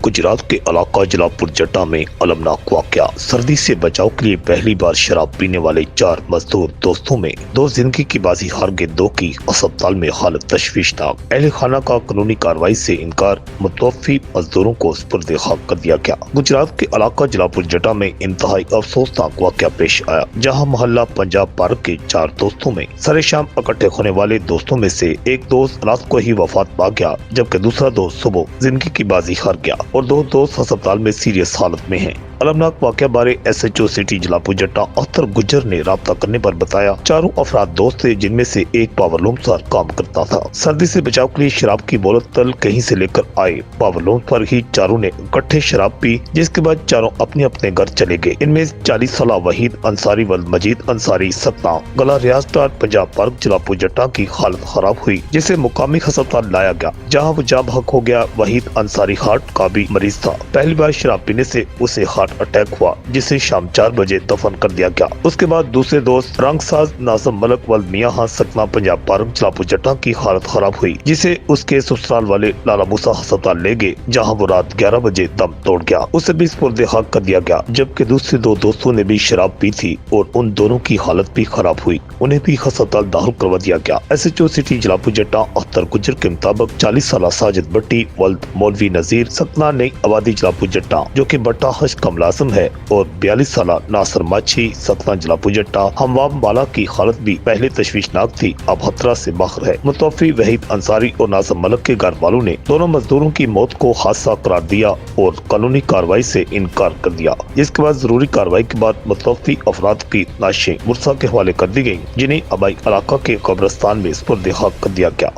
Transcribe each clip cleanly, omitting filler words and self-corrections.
गुजरात के इलाका जलापुर जट्टा में अलमनाक वाकया। सर्दी से बचाव के लिए पहली बार शराब पीने वाले 4 मजदूर दोस्तों में दो जिंदगी की बाजी हार गए, 2 की अस्पताल में हालत तशवीशनाक। अहले खाना का कानूनी कार्रवाई से इनकार, मुतवफ़ी मजदूरों को सुपुर्द खाक कर दिया गया। गुजरात के इलाका जलापुर जट्टा में इंतहाई अफसोसनाक वाकया पेश आया, जहाँ मोहल्ला पंजाब पार्क के 4 दोस्तों में सरे शाम इकट्ठे होने वाले दोस्तों में से एक दोस्त रात को ही वफात पा गया, जबकि दूसरा दोस्त सुबह जिंदगी की बाजी हार गया और 2 दोस्त अस्पताल में सीरियस हालत में हैं। अलमनाक वाकया बारे SHO सिटी जलापुर जट्टा अख्तर गुज्जर ने राब्ता करने पर बताया, चारों अफराद दोस्त थे, जिनमें से एक पावरलूम पर काम करता था। सर्दी से बचाव के लिए शराब की बोतल कहीं से लेकर आए। पावरलूम पर ही चारों ने इकट्ठे शराब पी, जिसके बाद चारों अपने अपने घर चले गए। इनमें 40 साल वहीद अंसारी व मजीद अंसारी सतना गला रियासदार पंजाब पार्क जलापुर जट्टा की हालत खराब हुई, जिसे मुकामी अस्पताल लाया गया, जहाँ वो जाँ बहक हो गया। वहीद अंसारी हार्ट का भी मरीज था। पहली बार शराब पीने से उसे हार्ट अटैक हुआ, जिसे शाम 4 बजे दफन कर दिया गया। उसके बाद दूसरे दोस्त रंगसाज नाज़म मलक वल मियां सतना पंजाब पार्क जलापुर जट्टा की हालत खराब हुई, जिसे उसके ससुराल वाले लाला मूसा अस्पताल ले गए, जहां वो रात 11 बजे दम तोड़ गया। उसे भी सुपुर्द खाक कर दिया गया, जबकि दूसरे 2 दोस्तों ने भी शराब पी थी और उन दोनों की हालत भी खराब हुई, उन्हें भी अस्पताल दाखिल करवा दिया गया। SHO सिटी जलापुर जट्टा अख्तर गुज्जर के मुताबिक 40 साल साजिद भट्टी वल्द मौलवी नजीर सतना नई आबादी जलापुर जट्टा, जो की बट्टा हज का मुलाजिम है, और 42 साल नासर माछी सतना जलापुर जट्टा हमवाम वाला की हालत भी पहले तशवीशनाक थी, अब खतरा से बाहर है। मुतवफ़ी वहीद अंसारी और नाज़म मलक के घर वालों ने दोनों मजदूरों की मौत को हादसा करार दिया और कानूनी कार्रवाई से इनकार कर दिया। इसके बाद जरूरी कार्रवाई के बाद मुतवफ़ी अफराद की लाशें मुर्सा के हवाले कर दी गयी, जिन्हें आबाई इलाका के कब्रिस्तान में सुपुर्द खाक कर दिया गया।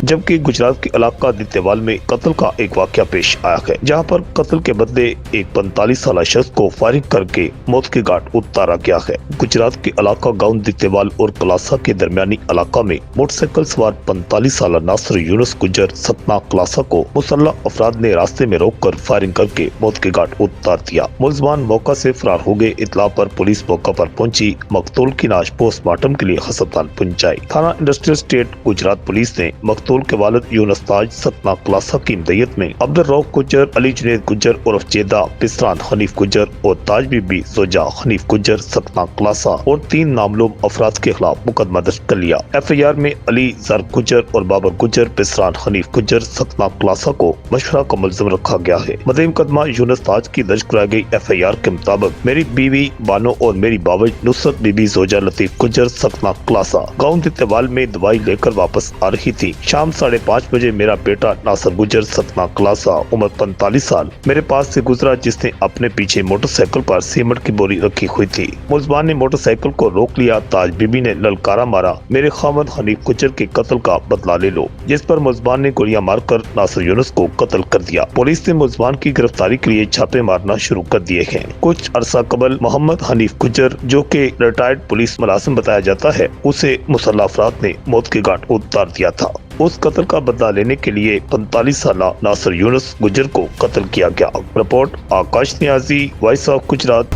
जबकि गुजरात के इलाका दित्यवाल में कत्ल का एक वाकया पेश आया है, जहां पर कत्ल के बदले एक 45 साल शख्स को फायरिंग करके मौत के घाट उतारा गया है। गुजरात के इलाका गांव दित्यवाल और कलासा के दरमियानी इलाका में मोटरसाइकिल सवार 45 साल नासर यूनुस गुज्जर सतना कलासा को मुसल्लह अफराद ने रास्ते में रोककर फायरिंग करके मौत के घाट उतार दिया। मुलजमान मौका से फरार हो गए। इतला पर पुलिस मौका पर पहुंची, मकतूल की लाश पोस्टमार्टम के लिए अस्पताल पहुंचाई। थाना इंडस्ट्रियल स्टेट गुजरात पुलिस ने मकतूल के वालिद यूनुस ताज सतना कलासा की मदयत में अब्दुल रऊफ गुज्जर, अली जुनेद गुज्जर उर्फ जेदा पिसरान हनीफ गुज्जर और ताज बीबी जोजा हनीफ गुज्जर सतना कलासा और 3 नामलूम अफराद के खिलाफ मुकदमा दर्ज कर लिया। FIR में अली जर गुज्जर और बाबर गुज्जर पिसरान हनीफ गुज्जर सतना कलासा को मशवरा का मुलजिम रखा गया है। मदई मुकदमा यूनुस ताज की दर्ज कराई गई FIR के मुताबिक मेरी बीवी बानो और मेरी बावज नुसरत बीबी जोजा लतीफ गुज्जर सतना कलासा गाँव दित्यवाल में दवाई लेकर वापस आ रही थी। शाम 5:30 बजे मेरा बेटा नासर गुज्जर सतना कलासा उम्र 45 साल मेरे पास से गुजरा, जिसने अपने पीछे मोटरसाइकिल पर सीमेंट की बोरी रखी हुई थी। मुलजमान ने मोटरसाइकिल को रोक लिया। ताज बीबी ने ललकारा मारा, मेरे खामद हनीफ गुज्जर के कत्ल का बदला ले लो, जिस पर मुलजमान ने गोलियां मारकर नासर यूनुस को कत्ल कर दिया। पुलिस ने मुलजमान की गिरफ्तारी के लिए छापे मारना शुरू कर दिए हैं। कुछ अरसा कबल मोहम्मद हनीफ गुज्जर, जो के रिटायर्ड पुलिस मुलाजिम बताया जाता है, उसे मुसल्लह अफराद ने मौत के घाट उतार दिया था। उस कत्ल का बदला लेने के लिए 45 साल नासर यूनुस गुज्जर को कत्ल किया गया। Report Akash Niazi, voice of Gujarat.